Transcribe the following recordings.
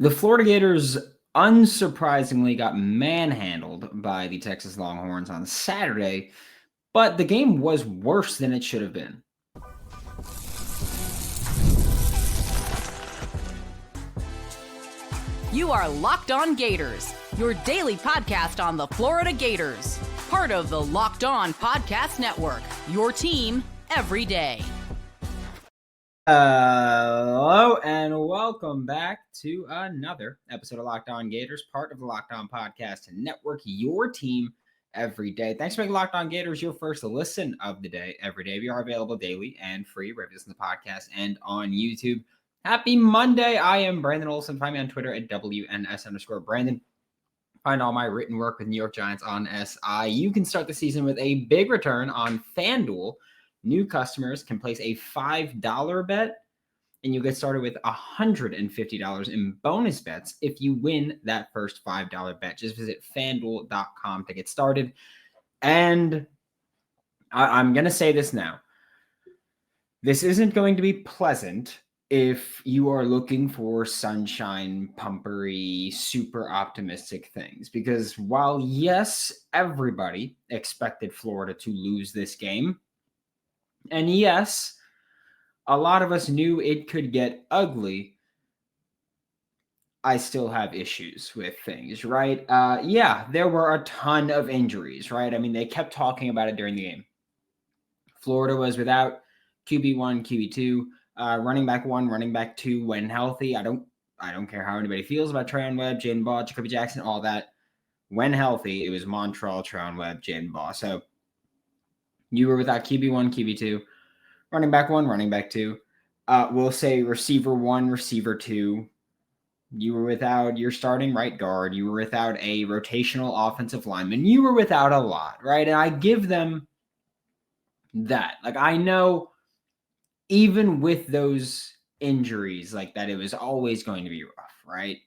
The Florida Gators unsurprisingly got manhandled by the Texas Longhorns on Saturday, but the game was worse than it should have been. You are Locked On Gators, your daily podcast on the Florida Gators. Part of the Locked On Podcast Network, your team every day. Hello and welcome back to another episode of Locked On Gators, part of the Locked On Podcast Network, your team every day. Thanks for making Locked On Gators your first listen of the day every day. We are available daily and free, wherever you listen to the podcast and on YouTube. Happy Monday. I am Brandon Olsen. Find me on Twitter at WNS_Brandon. Find all my written work with New York Giants on SI. You can start the season with a big return on FanDuel. New customers can place a $5 bet, and you'll get started with $150 in bonus bets if you win that first $5 bet. Just visit FanDuel.com to get started. And I'm going to say this now. This isn't going to be pleasant if you are looking for sunshine, pumpery, super optimistic things. Because while, yes, everybody expected Florida to lose this game, and yes, a lot of us knew it could get ugly, I still have issues with things, right? Yeah, there were a ton of injuries, right? I mean, they kept talking about it during the game. Florida was without QB1, QB2, running back 1, running back 2 when healthy. I don't care how anybody feels about Trayon Webb, Jaden Baugh, Jacoby Jackson, all that. When healthy, it was Montrell, Trayon Webb, Jaden Baugh. So you were without QB1, QB2, running back 1, running back 2. We'll say receiver 1, receiver 2. You were without your starting right guard. You were without a rotational offensive lineman. You were without a lot, right? And I give them that. Like, I know even with those injuries like that, it was always going to be rough, right?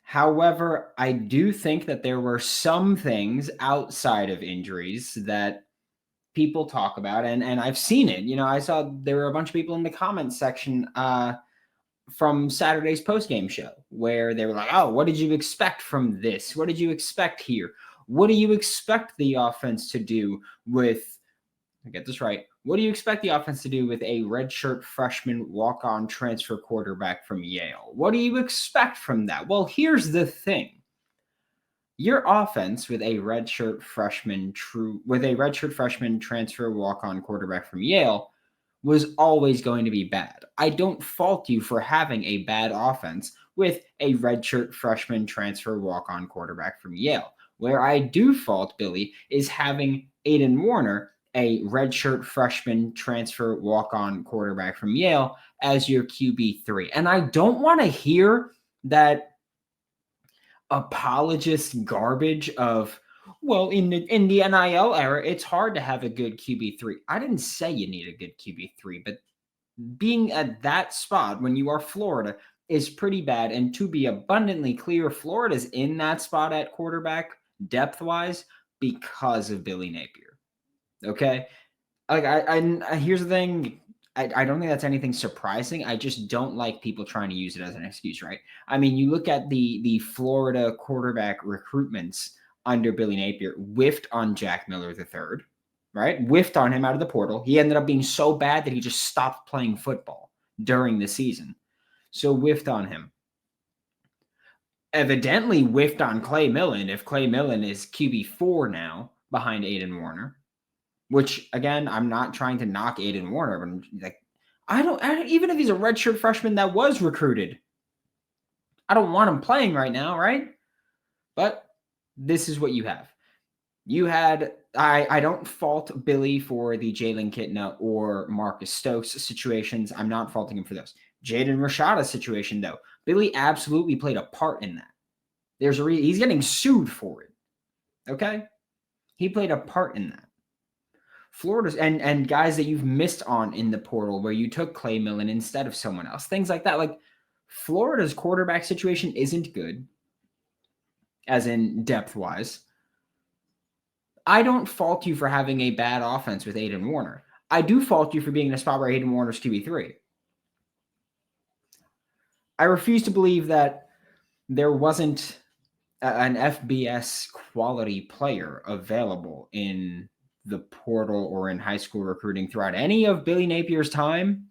However, I do think that there were some things outside of injuries that people talk about, and I've seen it. You know, I saw there were a bunch of people in the comments section from Saturday's postgame show where they were like, oh, what did you expect from this? What did you expect here? What do you expect the offense to do with, I get this right, what do you expect the offense to do with a redshirt freshman walk-on transfer quarterback from Yale? What do you expect from that? Well, here's the thing. Your offense with a redshirt freshman transfer walk-on quarterback from Yale was always going to be bad. I don't fault you for having a bad offense with a redshirt freshman transfer walk-on quarterback from Yale. Where I do fault Billy is having Aiden Warner, a redshirt freshman transfer walk-on quarterback from Yale, as your QB3. And I don't want to hear that apologist garbage of, well, in the NIL era, it's hard to have a good QB3. I didn't say you need a good QB3, but being at that spot when you are Florida is pretty bad. And to be abundantly clear, Florida's in that spot at quarterback depth-wise because of Billy Napier. Okay? Like, I here's the thing. I don't think that's anything surprising. I just don't like people trying to use it as an excuse, right? I mean, you look at the Florida quarterback recruitments under Billy Napier, whiffed on Jack Miller III, right? Whiffed on him out of the portal. He ended up being so bad that he just stopped playing football during the season. So whiffed on him. Evidently whiffed on Clay Millen, if Clay Millen is QB4 now behind Aiden Warner. Which, again, I'm not trying to knock Aiden Warner, but I'm like, I don't even if he's a redshirt freshman that was recruited, I don't want him playing right now, right? But this is what you have. You had, I don't fault Billy for the Jalen Kitna or Marcus Stokes situations. I'm not faulting him for those. Jaden Rashada's situation, though, Billy absolutely played a part in that. There's a reason he's getting sued for it. Okay? He played a part in that. Florida's and guys that you've missed on in the portal where you took Clay Millen instead of someone else, things like that. Like, Florida's quarterback situation isn't good, as in depth-wise. I don't fault you for having a bad offense with Aiden Warner. I do fault you for being in a spot where Aiden Warner's QB3. I refuse to believe that there wasn't an FBS quality player available in the portal or in high school recruiting throughout any of Billy Napier's time.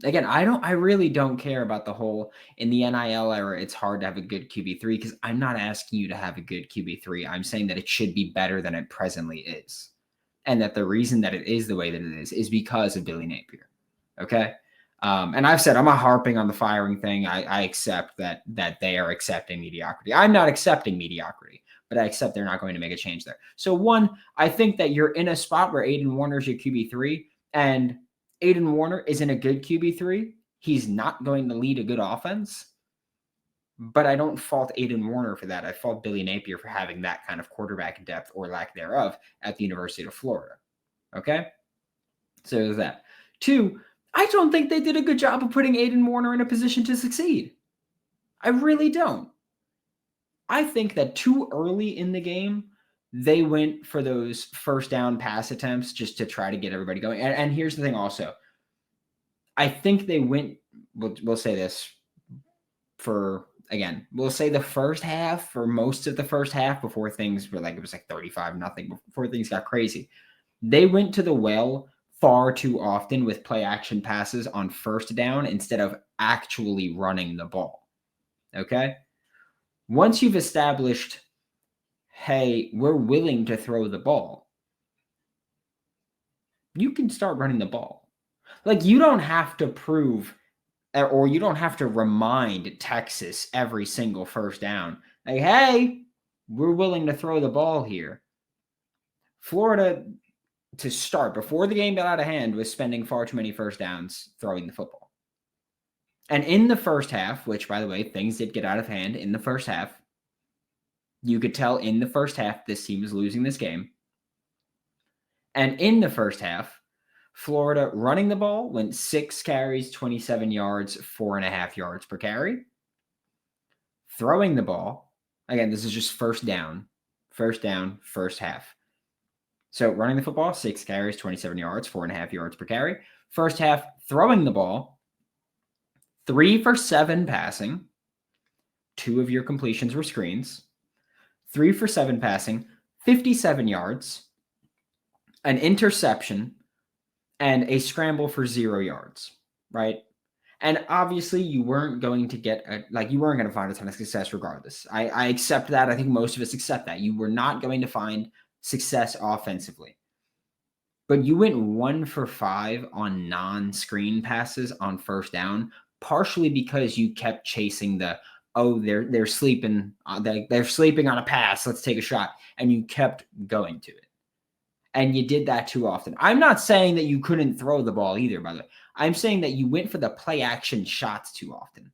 Again, I really don't care about the whole in the NIL era, it's hard to have a good QB3 because I'm not asking you to have a good QB3. I'm saying that it should be better than it presently is. And that the reason that it is the way that it is because of Billy Napier. Okay. And I've said I'm not harping on the firing thing. I accept that they are accepting mediocrity. I'm not accepting mediocrity, but I accept they're not going to make a change there. So one, I think that you're in a spot where Aiden Warner's your QB3, and Aiden Warner isn't a good QB3. He's not going to lead a good offense. But I don't fault Aiden Warner for that. I fault Billy Napier for having that kind of quarterback depth or lack thereof at the University of Florida. Okay? So there's that. Two, I don't think they did a good job of putting Aiden Warner in a position to succeed. I really don't. I think that too early in the game, they went for those first down pass attempts just to try to get everybody going. And here's the thing also. I think they went, we'll say this we'll say the first half, for most of the first half, before things were it was 35-0, before things got crazy. They went to the well far too often with play action passes on first down instead of actually running the ball. Okay? Once you've established, hey, we're willing to throw the ball, you can start running the ball. You don't have to prove, or you don't have to remind Texas every single first down, hey, we're willing to throw the ball here. Florida, to start, before the game got out of hand, was spending far too many first downs throwing the football. And in the first half, which, by the way, things did get out of hand in the first half, you could tell in the first half this team was losing this game. And in the first half, Florida running the ball went 6 carries, 27 yards, 4.5 yards per carry. Throwing the ball, again, this is just first down, first half. So running the football, 6 carries, 27 yards, 4.5 yards per carry. First half, throwing the ball, 3 for 7 passing. 2 of your completions were screens. 3 for 7 passing, 57 yards, an interception, and a scramble for 0 yards, right? And obviously you weren't going to get, you weren't going to find a ton of success regardless. I accept that. I think most of us accept that. You were not going to find success offensively. But you went 1 for 5 on non-screen passes on first down, partially because you kept chasing they're sleeping. They're sleeping on a pass. Let's take a shot. And you kept going to it. And you did that too often. I'm not saying that you couldn't throw the ball either, by the way. I'm saying that you went for the play action shots too often.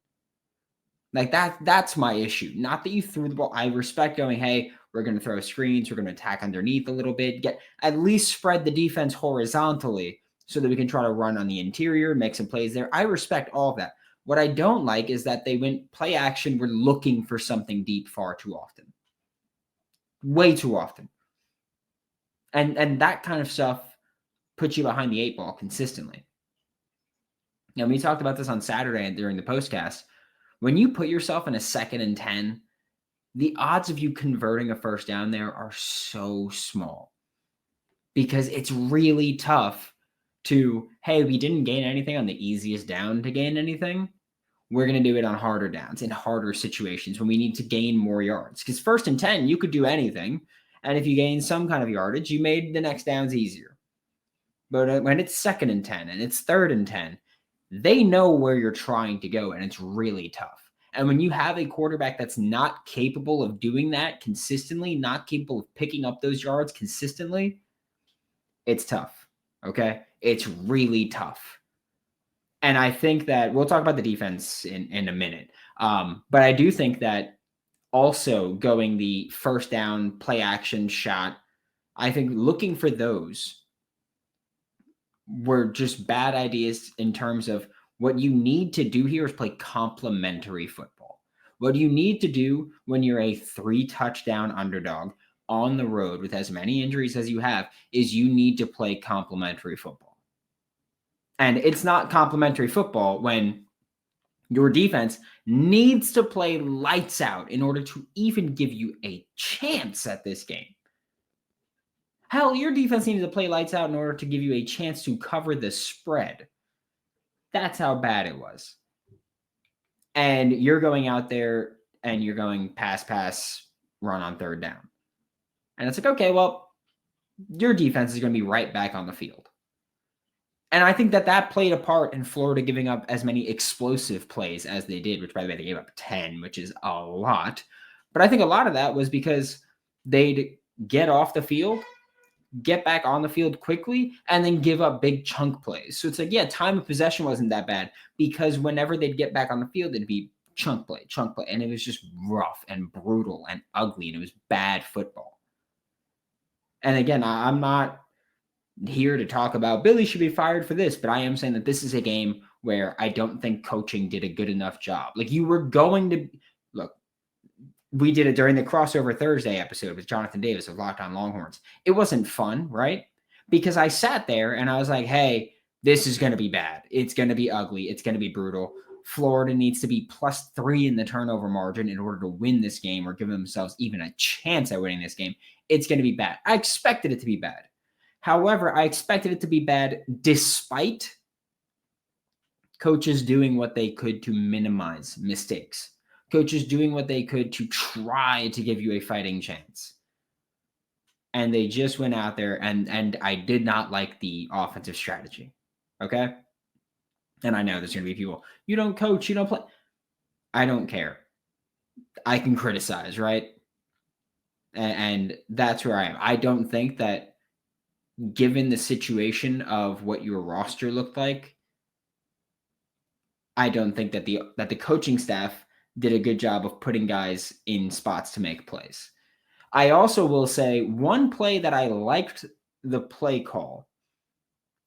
That's my issue. Not that you threw the ball. I respect going, hey, we're going to throw screens. We're going to attack underneath a little bit. At least spread the defense horizontally so that we can try to run on the interior, make some plays there. I respect all of that. What I don't like is that they went play action. We're looking for something deep far too often. Way too often. And that kind of stuff puts you behind the 8 ball consistently. Now, we talked about this on Saturday during the postcast. When you put yourself in a 2nd and 10, the odds of you converting a first down there are so small because it's really tough to, hey, we didn't gain anything on the easiest down to gain anything. We're going to do it on harder downs in harder situations when we need to gain more yards. Because 1st and 10, you could do anything. And if you gain some kind of yardage, you made the next downs easier. But when it's 2nd and 10 and it's 3rd and 10, they know where you're trying to go, and it's really tough. And when you have a quarterback that's not capable of doing that consistently, not capable of picking up those yards consistently, it's tough, okay? It's really tough. And I think that we'll talk about the defense in a minute. But I do think that also going the first down play action shot, I think looking for those were just bad ideas in terms of what you need to do here is play complementary football. What you need to do when you're a 3-touchdown underdog on the road with as many injuries as you have is you need to play complementary football. And it's not complementary football when Your defense needs to play lights out in order to even give you a chance at this game. Hell, your defense needs to play lights out in order to give you a chance to cover the spread. That's how bad it was. And you're going out there and you're going pass, run on third down. And it's like, okay, well, your defense is going to be right back on the field. And I think that played a part in Florida giving up as many explosive plays as they did, which, by the way, they gave up 10, which is a lot. But I think a lot of that was because they'd get off the field, get back on the field quickly, and then give up big chunk plays. So it's like, yeah, time of possession wasn't that bad because whenever they'd get back on the field, it'd be chunk play. And it was just rough and brutal and ugly, and it was bad football. And again, I'm not here to talk about Billy should be fired for this, but I am saying that this is a game where I don't think coaching did a good enough job. Like, you were going to look, we did it during the crossover Thursday episode with Jonathan Davis of Locked On Longhorns. It wasn't fun, right? Because I sat there and I was like, hey, this is going to be bad. It's going to be ugly. It's going to be brutal. Florida needs to be +3 in the turnover margin in order to win this game or give themselves even a chance at winning this game. It's going to be bad. I expected it to be bad. However, I expected it to be bad despite coaches doing what they could to minimize mistakes. Coaches doing what they could to try to give you a fighting chance. And they just went out there and I did not like the offensive strategy. Okay? And I know there's going to be people, you don't coach, you don't play. I don't care. I can criticize, right? And that's where I am. I don't think that given the situation of what your roster looked like, I don't think that the coaching staff did a good job of putting guys in spots to make plays. I also will say one play that I liked the play call,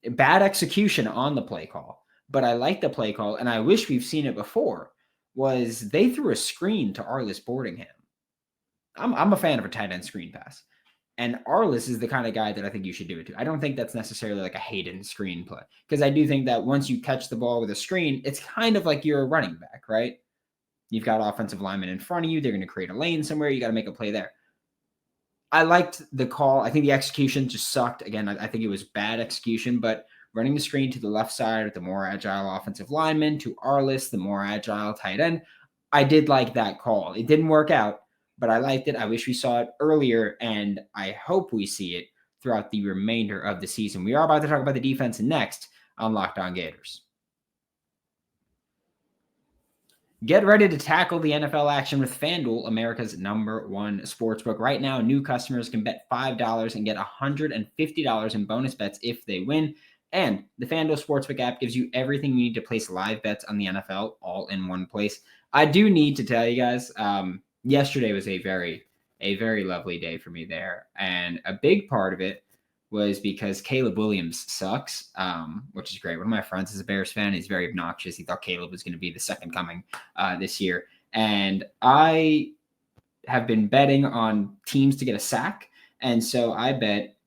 bad execution on the play call, but I liked the play call, and I wish we've seen it before, was they threw a screen to Arliss Boardingham. I'm a fan of a tight end screen pass. And Arliss is the kind of guy that I think you should do it to. I don't think that's necessarily like a Hayden screen play, because I do think that once you catch the ball with a screen, it's kind of like you're a running back, right? You've got offensive linemen in front of you. They're going to create a lane somewhere. You got to make a play there. I liked the call. I think the execution just sucked. Again, I think it was bad execution, but running the screen to the left side with the more agile offensive lineman to Arliss, the more agile tight end, I did like that call. It didn't work out, but I liked it. I wish we saw it earlier, and I hope we see it throughout the remainder of the season. We are about to talk about the defense next on Locked On Gators. Get ready to tackle the NFL action with FanDuel, America's #1 sportsbook. Right now, new customers can bet $5 and get $150 in bonus bets if they win. And the FanDuel Sportsbook app gives you everything you need to place live bets on the NFL all in one place. I do need to tell you guys, yesterday was a very lovely day for me there. And a big part of it was because Caleb Williams sucks, which is great. One of my friends is a Bears fan. He's very obnoxious. He thought Caleb was going to be the second coming this year. And I have been betting on teams to get a sack. And so I bet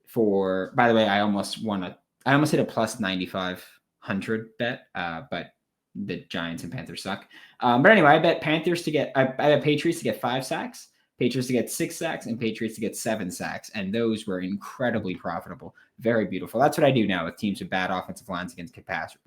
for, by the way, I almost hit a plus 9,500 bet, but the Giants and Panthers suck. But anyway, I bet Patriots to get 5 sacks, Patriots to get 6 sacks, and Patriots to get 7 sacks. And those were incredibly profitable. Very beautiful. That's what I do now with teams with bad offensive lines against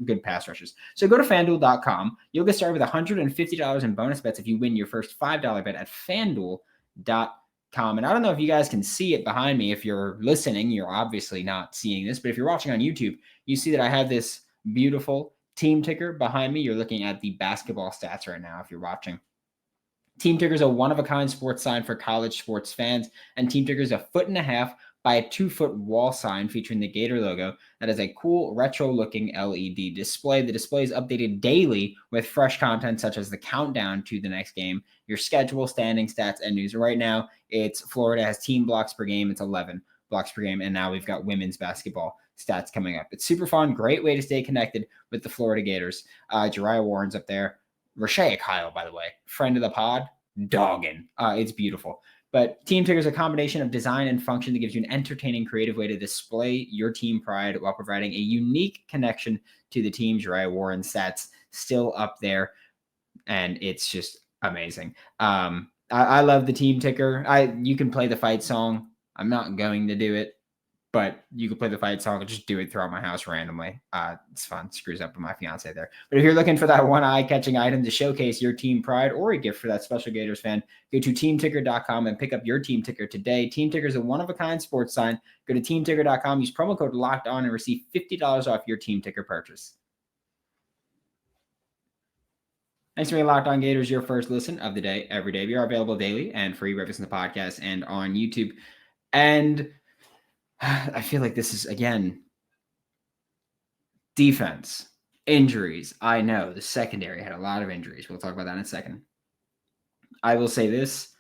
good pass rushers. So go to FanDuel.com. You'll get started with $150 in bonus bets if you win your first $5 bet at FanDuel.com. And I don't know if you guys can see it behind me. If you're listening, you're obviously not seeing this. But if you're watching on YouTube, you see that I have this beautiful team ticker behind me. You're looking at the basketball stats right now if you're watching. Team ticker is a one-of-a-kind sports sign for college sports fans, and Team ticker is 1.5 foot by a 2-foot wall sign featuring the Gator logo that is a cool retro-looking LED display. The display is updated daily with fresh content such as the countdown to the next game, your schedule, standing stats, and news. Right now, it's Florida has team blocks per game. It's 11 blocks per game, and now we've got women's basketball stats coming up. It's super fun, great way to stay connected with the Florida Gators. Jariah Warren's up there. Rashea Kyle, by the way, friend of the pod, dogging. It's beautiful. But Team Ticker is a combination of design and function that gives you an entertaining, creative way to display your team pride while providing a unique connection to the team. Jariah Warren stats still up there, and it's just amazing. I love the team ticker. You can play the fight song. I'm not going to do it, but you can play the fight song and just do it throughout my house randomly. It's fun. Screws up with my fiance there. But if you're looking for that one eye-catching item to showcase your team pride or a gift for that special Gators fan, go to teamticker.com and pick up your team ticker today. Team Ticker is a one-of-a-kind sports sign. Go to teamticker.com, use promo code LOCKEDON, and receive $50 off your team ticker purchase. Thanks for being Locked On Gators, your first listen of the day every day. We are available daily and free wherever it's in the podcast and on YouTube. And I feel like this is, again, defense, injuries. I know the secondary had a lot of injuries. We'll talk about that in a second. I will say this.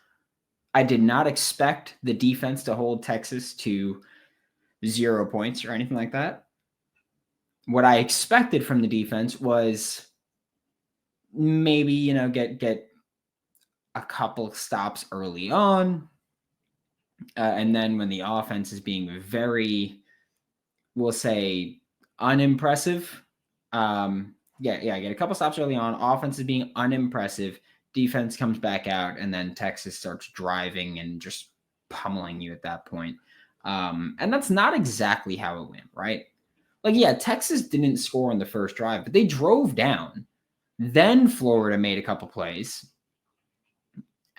I did not expect the defense to hold Texas to 0 points or anything like that. What I expected from the defense was maybe, get a couple stops early on. And then when the offense is being very, we'll say, unimpressive. Get a couple stops early on. Offense is being unimpressive. Defense comes back out, and then Texas starts driving and just pummeling you at that point. And that's not exactly how it went, right? Texas didn't score on the first drive, but they drove down. Then Florida made a couple plays.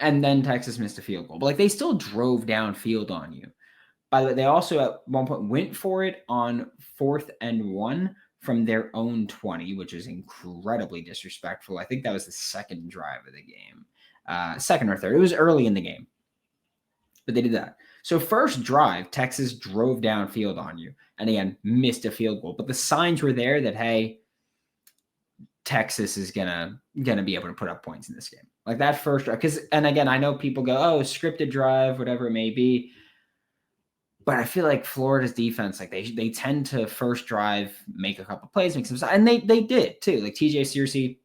And then Texas missed a field goal. But they still drove downfield on you. By the way, they also at one point went for it on 4th and 1 from their own 20, which is incredibly disrespectful. I think that was the second drive of the game. Second or third. It was early in the game. But they did that. So first drive, Texas drove downfield on you. And again, missed a field goal. But the signs were there that, hey, Texas is gonna be able to put up points in this game. That first drive, and again, I know people go, oh, scripted drive, whatever it may be, but I feel like Florida's defense, they tend to first drive, make a couple plays, make some, and they did too. TJ Searcy,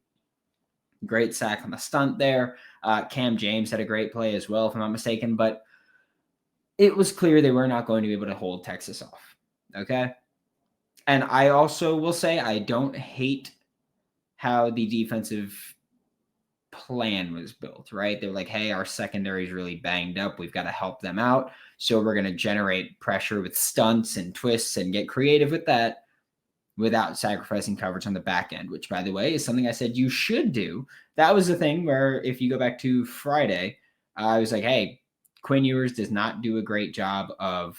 great sack on the stunt there. Cam James had a great play as well, if I'm not mistaken, but it was clear they were not going to be able to hold Texas off. Okay, and I also will say I don't hate how the defensive plan was built, right? They're like, hey, our secondary is really banged up. We've got to help them out. So we're going to generate pressure with stunts and twists and get creative with that without sacrificing coverage on the back end, which, by the way, is something I said you should do. That was the thing where if you go back to Friday, I was like, hey, Quinn Ewers does not do a great job of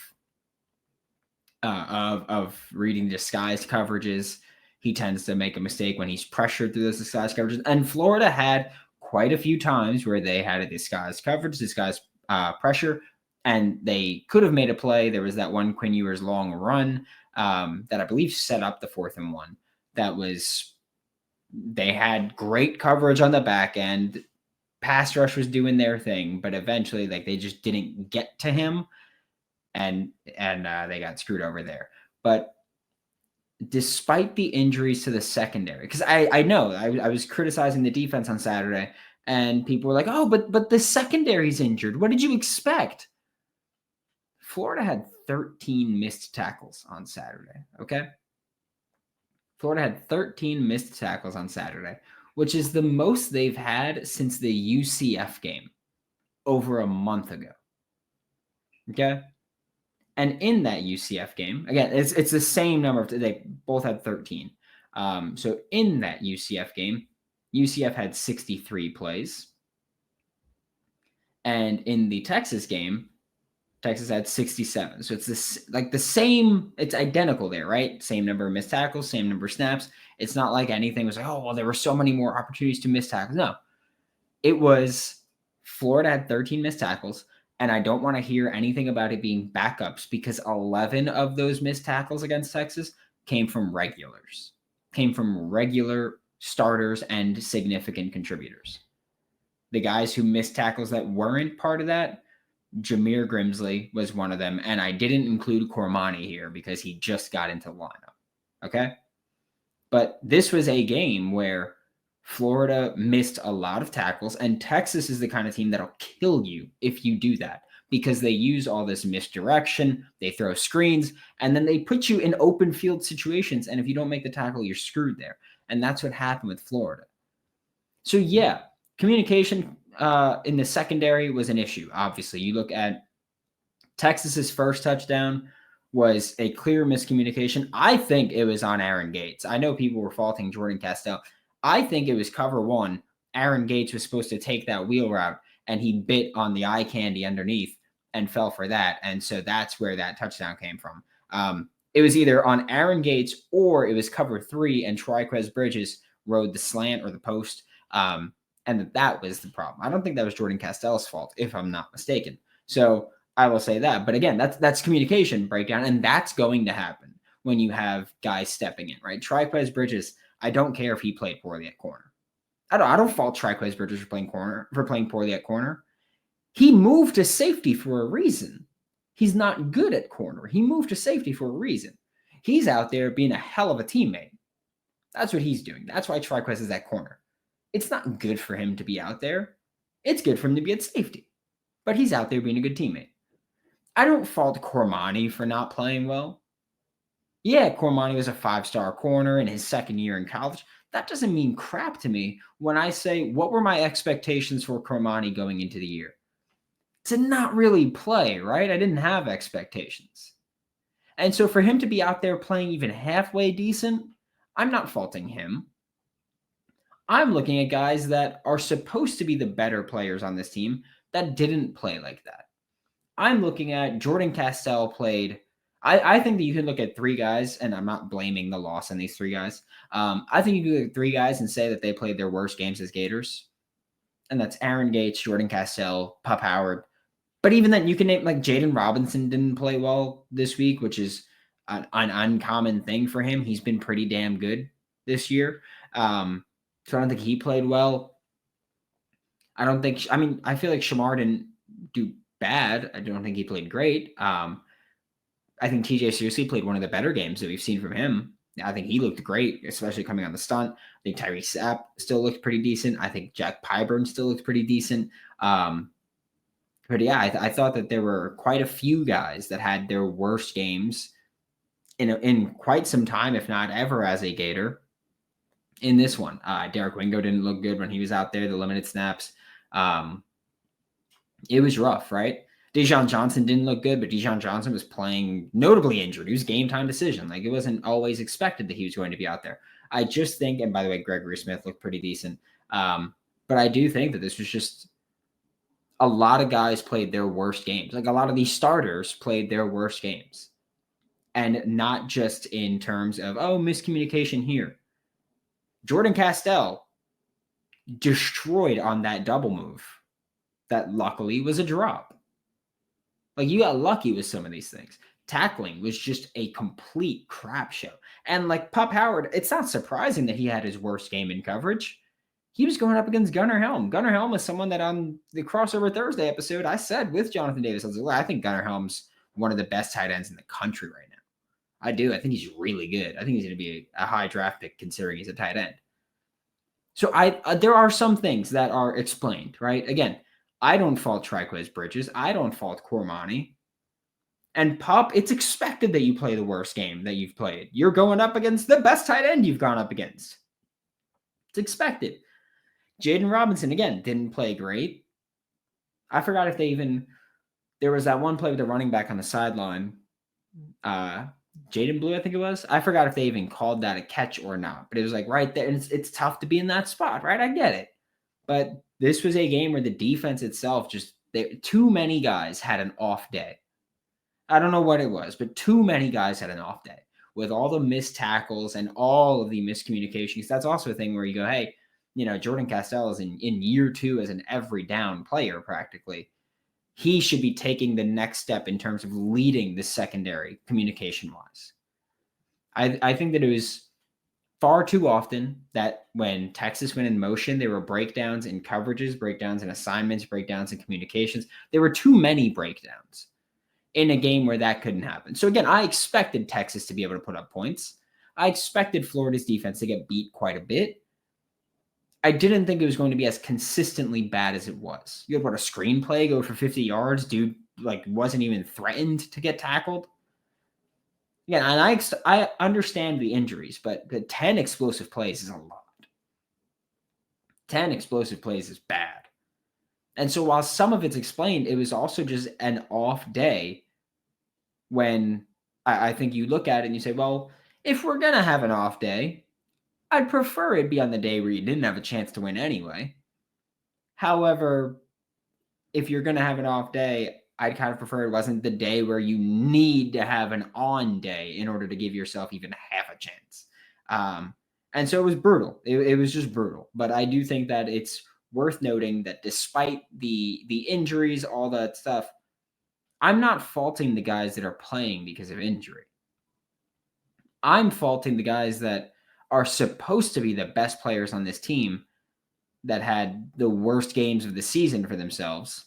reading disguised coverages. He tends to make a mistake when he's pressured through those disguised coverages. And Florida had quite a few times where they had a disguised coverage, disguised pressure, and they could have made a play. There was that one Quinn Ewers long run that I believe set up the 4th and 1. They had great coverage on the back end. Pass rush was doing their thing, but eventually they just didn't get to him, and they got screwed over there. But despite the injuries to the secondary, because I know I was criticizing the defense on Saturday, and people were like, oh, but the secondary's injured. What did you expect? Florida had 13 missed tackles on Saturday, okay? Florida had 13 missed tackles on Saturday, which is the most they've had since the UCF game over a month ago, okay? And in that UCF game, again, it's the same number. They both had 13. So in that UCF game, UCF had 63 plays. And in the Texas game, Texas had 67. So it's the same, it's identical there, right? Same number of missed tackles, same number of snaps. It's not like anything was like, oh, well, there were so many more opportunities to miss tackles. No, it was Florida had 13 missed tackles. And I don't want to hear anything about it being backups because 11 of those missed tackles against Texas came from regulars, came from regular starters and significant contributors. The guys who missed tackles that weren't part of that, Jameer Grimsley was one of them. And I didn't include Cormani here because he just got into the lineup. Okay. But this was a game where Florida missed a lot of tackles, and Texas is the kind of team that'll kill you if you do that because they use all this misdirection, they throw screens, and then they put you in open field situations, and if you don't make the tackle, you're screwed there. And that's what happened with Florida. So yeah, communication in the secondary was an issue. Obviously, you look at Texas's first touchdown was a clear miscommunication. I think it was on Aaron Gates. I know people were faulting Jordan Castell. I think it was cover one. Aaron Gates was supposed to take that wheel route, and he bit on the eye candy underneath and fell for that. And so that's where that touchdown came from. It was either on Aaron Gates or it was cover three, and Triquez Bridges rode the slant or the post. And that was the problem. I don't think that was Jordan Castell's fault, if I'm not mistaken. So I will say that. But again, that's communication breakdown, and that's going to happen when you have guys stepping in, right? Triquez Bridges, I don't care if he played poorly at corner. I don't fault Triquez Bridges for playing poorly at corner. He moved to safety for a reason. He's not good at corner. He moved to safety for a reason. He's out there being a hell of a teammate. That's what he's doing. That's why Triquez is at corner. It's not good for him to be out there. It's good for him to be at safety. But he's out there being a good teammate. I don't fault Cormani for not playing well. Yeah, Cormani was a 5-star corner in his second year in college. That doesn't mean crap to me when I say, what were my expectations for Cormani going into the year? To not really play, right? I didn't have expectations. And so for him to be out there playing even halfway decent, I'm not faulting him. I'm looking at guys that are supposed to be the better players on this team that didn't play like that. I'm looking at Jordan Castell played. I think that you can look at three guys, and I'm not blaming the loss on these three guys. I think you can look at three guys and say that they played their worst games as Gators. And that's Aaron Gates, Jordan Castell, Pup Howard. But even then, you can name like Jaden Robinson didn't play well this week, which is an uncommon thing for him. He's been pretty damn good this year. So I don't think he played well. I feel like Shamar didn't do bad. I don't think he played great. I think TJ Searcy played one of the better games that we've seen from him. I think he looked great, especially coming on the stunt. I think Tyree Sapp still looked pretty decent. I think Jack Pyburn still looked pretty decent. But yeah, I thought that there were quite a few guys that had their worst games in quite some time, if not ever, as a Gator in this one. Derek Wingo didn't look good when he was out there, the limited snaps. It was rough, right? Dejon Johnson didn't look good, but Dejon Johnson was playing notably injured. He was game time decision. Like, it wasn't always expected that he was going to be out there. I just think, and by the way, Gregory Smith looked pretty decent. But I do think that this was just a lot of guys played their worst games. Like, a lot of these starters played their worst games. And not just in terms of, miscommunication here. Jordan Castell destroyed on that double move that luckily was a drop. Like, you got lucky with some of these things. Tackling was just a complete crap show. And like Pup Howard, it's not surprising that he had his worst game in coverage. He was going up against Gunnar Helm. Gunnar Helm is someone that on the Crossover Thursday episode, I said with Jonathan Davis, I think Gunnar Helm's one of the best tight ends in the country right now. I do. I think he's really good. I think he's going to be a high draft pick considering he's a tight end. So there are some things that are explained, right? Again, I don't fault Triquez Bridges. I don't fault Cormani. And Pup, it's expected that you play the worst game that you've played. You're going up against the best tight end you've gone up against. It's expected. Jaden Robinson, again, didn't play great. I forgot if there was that one play with the running back on the sideline. Jaden Blue, I think it was. I forgot if they even called that a catch or not. But it was like right there. And it's tough to be in that spot, right? I get it. But this was a game where the defense itself too many guys had an off day. I don't know what it was, but too many guys had an off day with all the missed tackles and all of the miscommunications. That's also a thing where you go, hey, Jordan Castell is in year 2 as an every down player practically. He should be taking the next step in terms of leading the secondary communication-wise. I think that it was far too often that when Texas went in motion, there were breakdowns in coverages, breakdowns in assignments, breakdowns in communications. There were too many breakdowns in a game where that couldn't happen. So again, I expected Texas to be able to put up points. I expected Florida's defense to get beat quite a bit. I didn't think it was going to be as consistently bad as it was. You had a screenplay go for 50 yards. Dude, wasn't even threatened to get tackled. Again, and I understand the injuries, but the 10 explosive plays is a lot. 10 explosive plays is bad. And so while some of it's explained, it was also just an off day when I think you look at it and you say, well, if we're going to have an off day, I'd prefer it be on the day where you didn't have a chance to win anyway. However, if you're going to have an off day, I'd kind of prefer it wasn't the day where you need to have an on day in order to give yourself even half a chance. And so it was brutal. It was just brutal. But I do think that it's worth noting that despite the injuries, all that stuff, I'm not faulting the guys that are playing because of injury. I'm faulting the guys that are supposed to be the best players on this team that had the worst games of the season for themselves.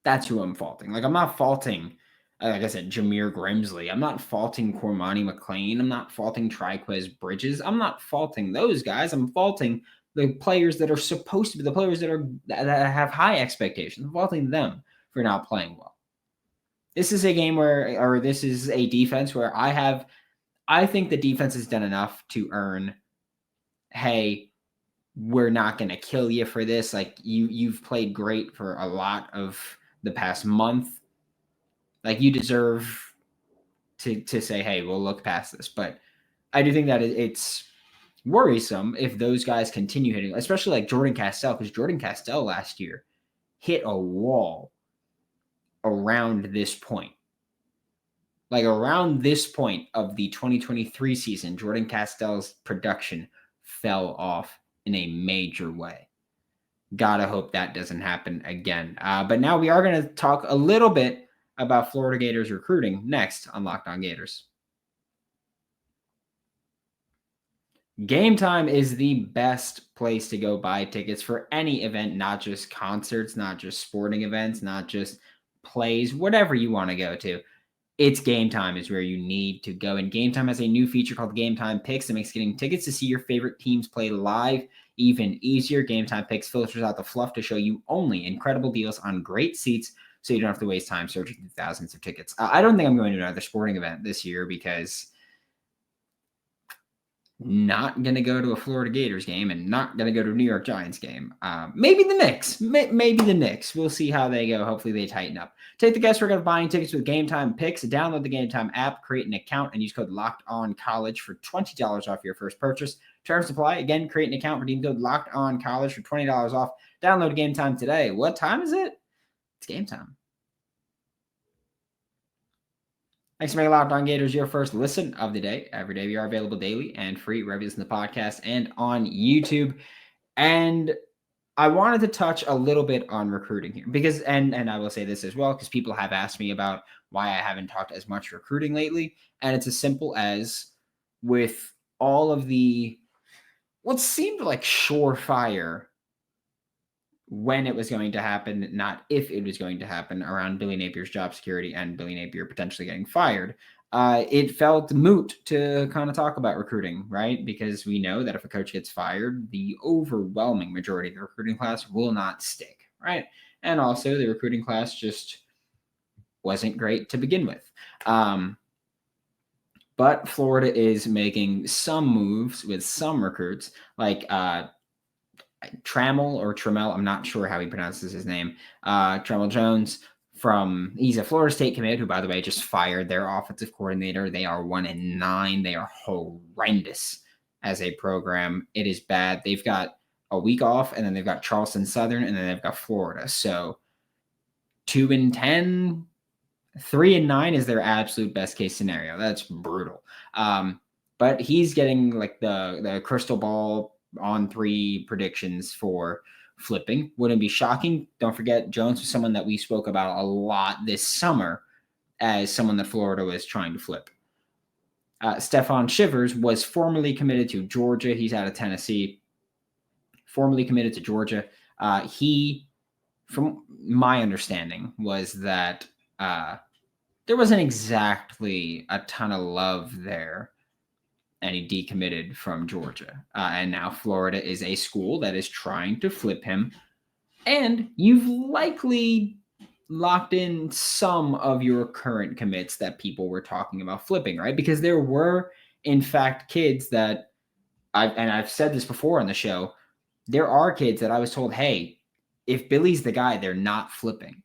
That's who I'm faulting. Like, I'm not faulting, like I said, Jameer Grimsley. I'm not faulting Cormani McLean. I'm not faulting Triquez Bridges. I'm not faulting those guys. I'm faulting the players that are supposed to be the players that have high expectations. I'm faulting them for not playing well. This is a game or this is a defense where I think the defense has done enough to earn, hey, we're not going to kill you for this. Like, you've played great for a lot of the past month. Like, you deserve to say, hey, we'll look past this. But I do think that it's worrisome if those guys continue hitting, especially like Jordan Castell, because Jordan Castell last year hit a wall around this point. Like, around this point of the 2023 season, Jordan Castell's production fell off in a major way. Gotta hope that doesn't happen again. But now we are going to talk a little bit about Florida Gators recruiting next on Locked On Gators. Game Time is the best place to go buy tickets for any event, not just concerts, not just sporting events, not just plays, whatever you want to go to. It's Game Time is where you need to go. And Game Time has a new feature called Game Time Picks that makes getting tickets to see your favorite teams play live even easier. Game Time Picks filters out the fluff to show you only incredible deals on great seats, so you don't have to waste time searching through thousands of tickets. I don't think I'm going to another sporting event this year because not going to go to a Florida Gators game and not going to go to a New York Giants game. Maybe the Knicks. Maybe the Knicks. We'll see how they go. Hopefully they tighten up. Take the guesswork of buying tickets with Game Time Picks. Download the Game Time app, create an account, and use code LOCKEDONCollege for $20 off your first purchase. Terms apply. Again, create an account, redeem code LOCKEDONCollege for $20 off. Download Game Time today. What time is it? It's game time. Thanks for making Locked On Gators your first listen of the day. Every day we are available daily and free wherever you listen to the podcast and on YouTube. And I wanted to touch a little bit on recruiting here because, and I will say this as well, because people have asked me about why I haven't talked as much recruiting lately. And it's as simple as with all of the, what seemed like surefire when it was going to happen, not if it was going to happen, around Billy Napier's job security and Billy Napier potentially getting fired, it felt moot to kind of talk about recruiting, right? Because we know that if a coach gets fired, the overwhelming majority of the recruiting class will not stick, right? And also the recruiting class just wasn't great to begin with. But Florida is making some moves with some recruits, like Trammell, I'm not sure how he pronounces his name. Trammell Jones he's a Florida State commit who, by the way, just fired their offensive coordinator. They are 1-9. They are horrendous as a program. It is bad. They've got a week off, and then they've got Charleston Southern, and then they've got Florida. So 2-10, 3-9 is their absolute best case scenario. That's brutal. But he's getting like the crystal ball on 3 predictions for flipping. Wouldn't be shocking. Don't forget, Jones was someone that we spoke about a lot this summer as someone that Florida was trying to flip. Stephon Shivers was formerly committed to Georgia. He's out of Tennessee. Formerly committed to Georgia. He, from my understanding, was that there wasn't exactly a ton of love there, and he decommitted from Georgia. And now Florida is a school that is trying to flip him. And you've likely locked in some of your current commits that people were talking about flipping, right? Because there were, in fact, kids that I've said this before on the show, there are kids that I was told, hey, if Billy's the guy, they're not flipping.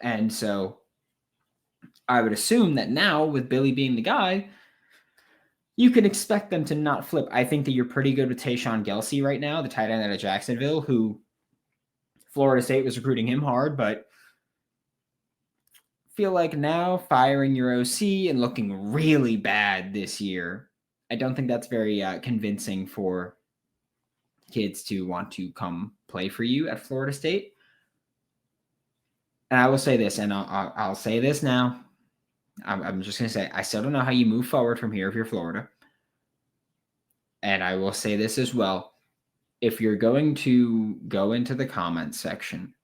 And so I would assume that now with Billy being the guy, you can expect them to not flip. I think that you're pretty good with Tayshawn Gelsey right now, the tight end out of Jacksonville, who Florida State was recruiting him hard, but feel like now firing your OC and looking really bad this year, I don't think that's very convincing for kids to want to come play for you at Florida State. And I will say this, and I'll say this now. I'm just going to say, I still don't know how you move forward from here if you're Florida. And I will say this as well. If you're going to go into the comments section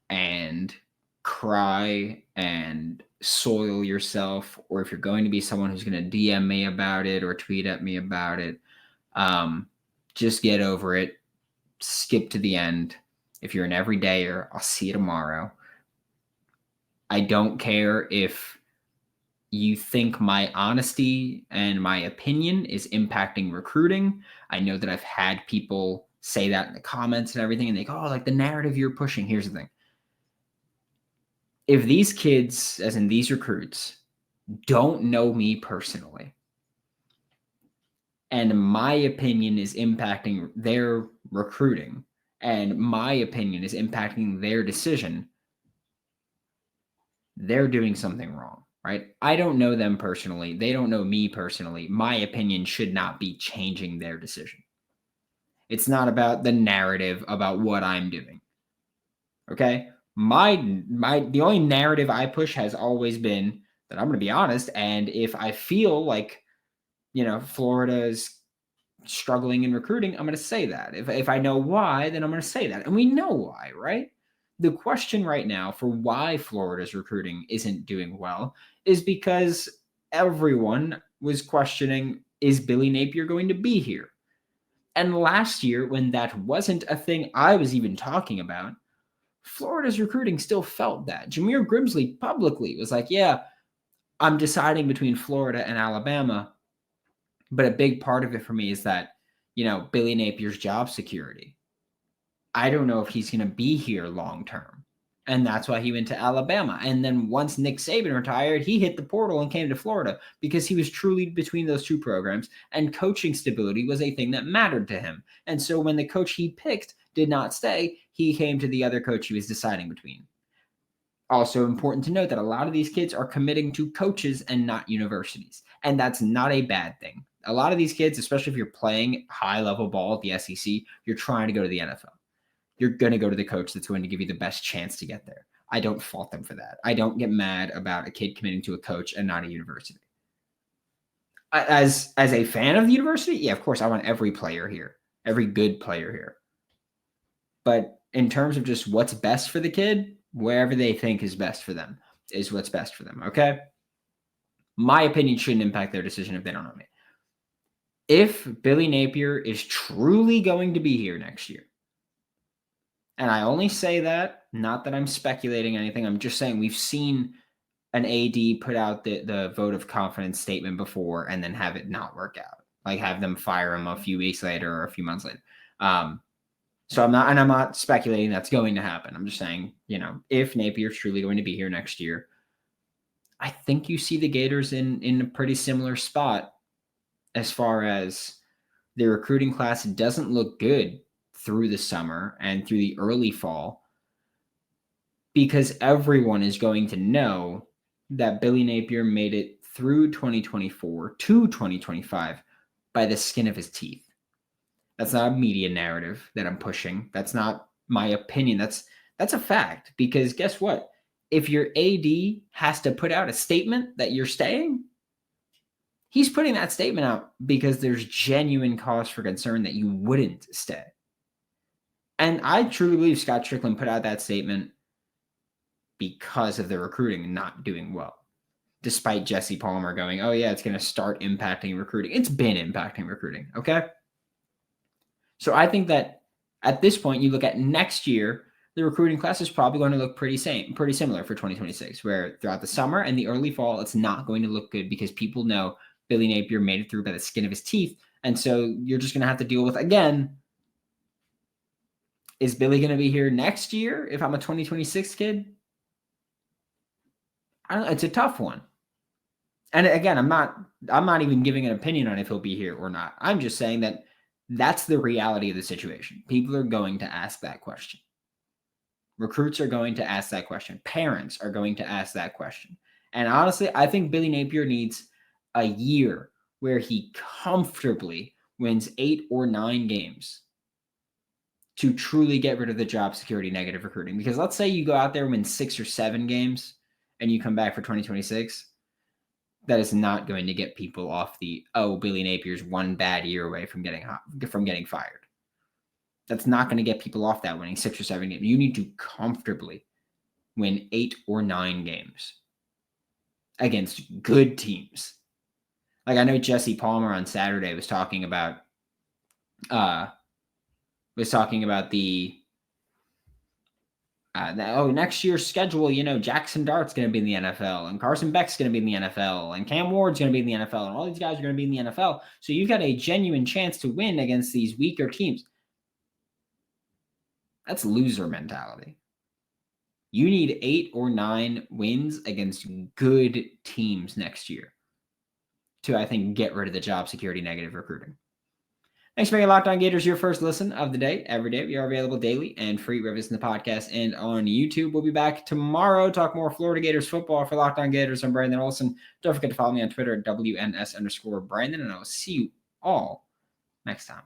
and cry and soil yourself, or if you're going to be someone who's going to DM me about it or tweet at me about it, just get over it. Skip to the end. If you're an everydayer, I'll see you tomorrow. I don't care if you think my honesty and my opinion is impacting recruiting. I know that I've had people say that in the comments and everything, and they go, oh, like the narrative you're pushing. Here's the thing. If these kids, as in these recruits, don't know me personally, and my opinion is impacting their recruiting, and my opinion is impacting their decision, they're doing something wrong, right? I don't know them personally. They don't know me personally. My opinion should not be changing their decision. It's not about the narrative about what I'm doing. Okay? The only narrative I push has always been that I'm going to be honest. And if I feel like, Florida's struggling in recruiting, I'm going to say that. If I know why, then I'm going to say that. And we know why, right? The question right now for why Florida's recruiting isn't doing well is because everyone was questioning, is Billy Napier going to be here? And last year, when that wasn't a thing I was even talking about, Florida's recruiting still felt that. Jameer Grimsley publicly was like, yeah, I'm deciding between Florida and Alabama. But a big part of it for me is that, Billy Napier's job security. I don't know if he's going to be here long term. And that's why he went to Alabama. And then once Nick Saban retired, he hit the portal and came to Florida because he was truly between those two programs. And coaching stability was a thing that mattered to him. And so when the coach he picked did not stay, he came to the other coach he was deciding between. Also important to note that a lot of these kids are committing to coaches and not universities. And that's not a bad thing. A lot of these kids, especially if you're playing high-level ball at the SEC, you're trying to go to the NFL. You're going to go to the coach that's going to give you the best chance to get there. I don't fault them for that. I don't get mad about a kid committing to a coach and not a university. As a fan of the university, yeah, of course, I want every player here, every good player here. But in terms of just what's best for the kid, wherever they think is best for them is what's best for them, okay? My opinion shouldn't impact their decision if they don't know me. If Billy Napier is truly going to be here next year, and I only say that, not that I'm speculating anything, I'm just saying we've seen an AD put out the vote of confidence statement before and then have it not work out, like have them fire him a few weeks later or a few months later. So I'm not speculating that's going to happen. I'm just saying, if Napier's truly going to be here next year, I think you see the Gators in a pretty similar spot as far as the recruiting class doesn't look good through the summer and through the early fall because everyone is going to know that Billy Napier made it through 2024 to 2025 by the skin of his teeth. That's not a media narrative that I'm pushing. That's not my opinion. That's a fact because guess what? If your AD has to put out a statement that you're staying, he's putting that statement out because there's genuine cause for concern that you wouldn't stay. And I truly believe Scott Strickland put out that statement because of the recruiting not doing well. Despite Jesse Palmer going, oh yeah, it's going to start impacting recruiting. It's been impacting recruiting, okay? So I think that at this point, you look at next year, the recruiting class is probably going to look pretty similar for 2026, where throughout the summer and the early fall, it's not going to look good because people know Billy Napier made it through by the skin of his teeth. And so you're just going to have to deal with, again, is Billy going to be here next year if I'm a 2026 kid? I don't know. It's a tough one. And again, I'm not even giving an opinion on if he'll be here or not. I'm just saying that that's the reality of the situation. People are going to ask that question. Recruits are going to ask that question. Parents are going to ask that question. And honestly, I think Billy Napier needs a year where he comfortably wins 8 or 9 games to truly get rid of the job security negative recruiting. Because let's say you go out there and win 6 or 7 games and you come back for 2026. That is not going to get people off the, Billy Napier's one bad year away from getting fired. That's not going to get people off that winning 6 or 7 games. You need to comfortably win 8 or 9 games against good teams. Like I know Jesse Palmer on Saturday was talking about the next year's schedule, Jackson Dart's going to be in the NFL and Carson Beck's going to be in the NFL and Cam Ward's going to be in the NFL and all these guys are going to be in the NFL. So you've got a genuine chance to win against these weaker teams. That's loser mentality. You need 8 or 9 wins against good teams next year to, I think, get rid of the job security negative recruiting. Thanks for making Locked On Gators your first listen of the day. Every day, we are available daily and free wherever it's in the podcast and on YouTube. We'll be back tomorrow. Talk more Florida Gators football. For Locked On Gators, I'm Brandon Olsen. Don't forget to follow me on Twitter at WNS_Brandon, and I will see you all next time.